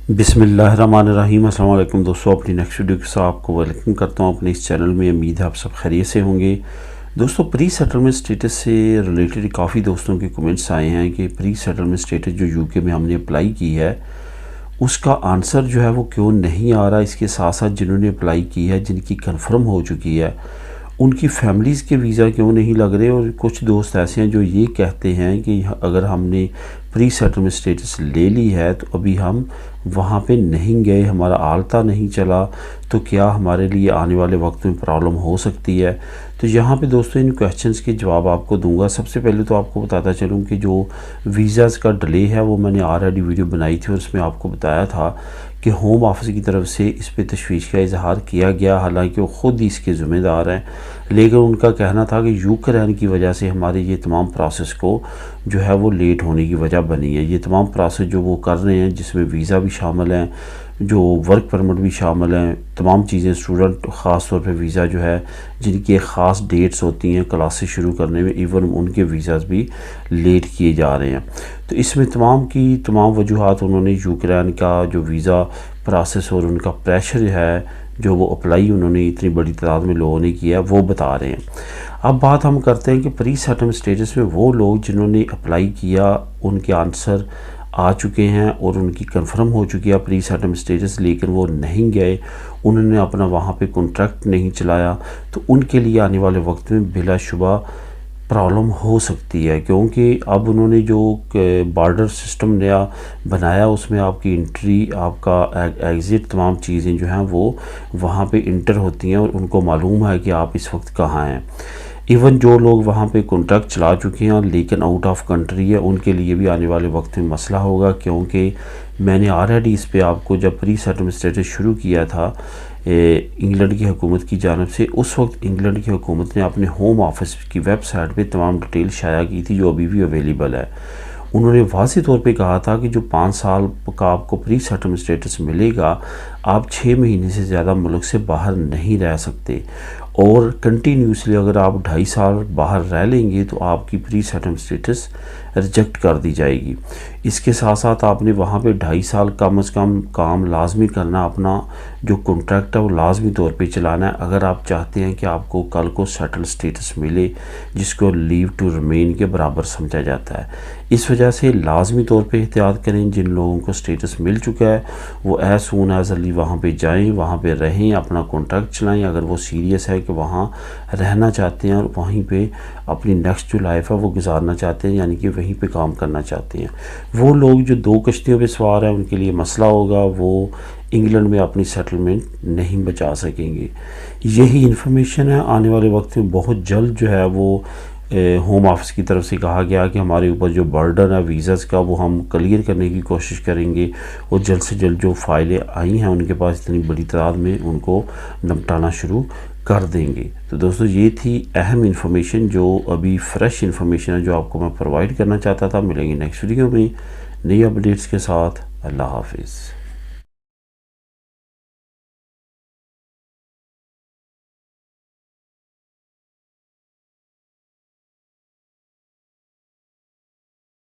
بسم اللہ الرحمن الرحیم۔ السلام علیکم دوستو، اپنی نیکسٹ ویڈیو کے ساتھ آپ کو ویلکم کرتا ہوں اپنے اس چینل میں۔ امید ہے آپ سب خیریت سے ہوں گے۔ دوستو، پری سیٹلمنٹ سٹیٹس سے ریلیٹڈ کافی دوستوں کے کمنٹس آئے ہیں کہ پری سیٹلمنٹ سٹیٹس جو یو کے میں ہم نے اپلائی کی ہے اس کا آنسر جو ہے وہ کیوں نہیں آ رہا۔ اس کے ساتھ ساتھ جنہوں نے اپلائی کی ہے، جن کی کنفرم ہو چکی ہے، ان کی فیملیز کے ویزا کیوں نہیں لگ رہے۔ اور کچھ دوست ایسے ہیں جو یہ کہتے ہیں کہ اگر ہم نے پری سیٹلمنٹ سٹیٹس لے لی ہے تو ابھی ہم وہاں پہ نہیں گئے، ہمارا آلتا نہیں چلا، تو کیا ہمارے لیے آنے والے وقت میں پرابلم ہو سکتی ہے۔ تو یہاں پہ دوستوں ان کویشچنس کے جواب آپ کو دوں گا۔ سب سے پہلے تو آپ کو بتاتا چلوں کہ جو ویزاز کا ڈیلے ہے وہ میں نے آلریڈی ویڈیو بنائی تھی اور اس میں آپ کو بتایا تھا کہ ہوم آفس کی طرف سے اس پہ تشویش کا اظہار کیا گیا، حالانکہ وہ خود ہی اس کے ذمہ دار ہیں، لیکن ان کا کہنا تھا کہ یوکرین کی وجہ سے ہمارے یہ تمام پروسیس کو جو ہے وہ لیٹ ہونے کی وجہ بنی ہے۔ یہ تمام پروسیس جو وہ کر رہے ہیں، جس میں ویزا بھی شامل ہیں، جو ورک پرمٹ بھی شامل ہیں، تمام چیزیں، اسٹوڈنٹ خاص طور پہ ویزا جو ہے جن کی ایک خاص ڈیٹس ہوتی ہیں کلاسز شروع کرنے میں، ایون ان کے ویزاز بھی لیٹ کیے جا رہے ہیں۔ تو اس میں تمام وجوہات انہوں نے یوکرین کا جو ویزا پروسیس اور ان کا پریشر ہے جو وہ اپلائی انہوں نے اتنی بڑی تعداد میں لوگوں نے کیا وہ بتا رہے ہیں۔ اب بات ہم کرتے ہیں کہ پری سیٹلمنٹ سٹیٹس میں وہ لوگ جنہوں نے اپلائی کیا ان کے آنسر آ چکے ہیں اور ان کی کنفرم ہو چکی ہے پری سیٹلمنٹ سٹیٹس، لیکن وہ نہیں گئے، انہوں نے اپنا وہاں پہ کنٹریکٹ نہیں چلایا، تو ان کے لیے آنے والے وقت میں بلا شبہ پرابلم ہو سکتی ہے، کیونکہ اب انہوں نے جو بارڈر سسٹم نیا بنایا اس میں آپ کی انٹری، آپ کا ایگزٹ، تمام چیزیں جو ہیں وہ وہاں پہ انٹر ہوتی ہیں اور ان کو معلوم ہے کہ آپ اس وقت کہاں ہیں۔ ایون جو لوگ وہاں پہ کنٹریکٹ چلا چکے ہیں لیکن آؤٹ آف کنٹری ہے، ان کے لیے بھی آنے والے وقت میں مسئلہ ہوگا، کیونکہ میں نے آلریڈی اس پہ آپ کو جب پری سیٹلمنٹ سٹیٹس شروع کیا تھا انگلینڈ کی حکومت کی جانب سے، اس وقت انگلینڈ کی حکومت نے اپنے ہوم آفس کی ویب سائٹ پہ تمام ڈیٹیل شائع کی تھی جو ابھی بھی اویلیبل ہے۔ انہوں نے واضح طور پہ کہا تھا کہ جو 5 سال کا آپ کو پری سیٹلمنٹ سٹیٹس ملے گا، آپ 6 مہینے سے زیادہ ملک سے باہر نہیں رہ سکتے، اور کنٹینیوسلی اگر آپ 2.5 سال باہر رہ لیں گے تو آپ کی پری سیٹلمنٹ سٹیٹس ریجیکٹ کر دی جائے گی۔ اس کے ساتھ ساتھ آپ نے وہاں پہ 2.5 سال کم از کم کام لازمی کرنا، اپنا جو کنٹریکٹ ہے وہ لازمی طور پہ چلانا ہے اگر آپ چاہتے ہیں کہ آپ کو کل کو سیٹل سٹیٹس ملے، جس کو لیو ٹو ریمین کے برابر سمجھا جاتا ہے۔ اس وجہ سے لازمی طور پہ احتیاط کریں، جن لوگوں کو سٹیٹس مل چکا ہے وہ ایز سون ایز ارلی وہاں پہ جائیں، وہاں پہ رہیں، اپنا کنٹریکٹ چلائیں، اگر وہ سیریس ہے کہ وہاں رہنا چاہتے ہیں اور وہیں پہ اپنی نیکسٹ جو لائف ہے وہ گزارنا چاہتے ہیں، یعنی کہ وہیں پہ کام کرنا چاہتے ہیں۔ وہ لوگ جو 2 کشتیوں پہ سوار ہیں ان کے لیے مسئلہ ہوگا، وہ انگلینڈ میں اپنی سیٹلمنٹ نہیں بچا سکیں گے۔ یہی انفارمیشن ہے، آنے والے وقت میں بہت جلد جو ہے وہ ہوم آفس کی طرف سے کہا گیا کہ ہمارے اوپر جو برڈن ہے ویزاز کا وہ ہم کلیئر کرنے کی کوشش کریں گے، اور جلد سے جلد جو فائلیں آئی ہیں ان کے پاس اتنی بڑی تعداد میں ان کو نمٹانا شروع کر دیں گے۔ تو دوستو، یہ تھی اہم انفارمیشن، جو ابھی فریش انفارمیشن ہے جو آپ کو میں پرووائڈ کرنا چاہتا تھا۔ ملیں گے نیکسٹ ویڈیو میں نئی اپڈیٹس کے ساتھ۔ اللہ حافظ۔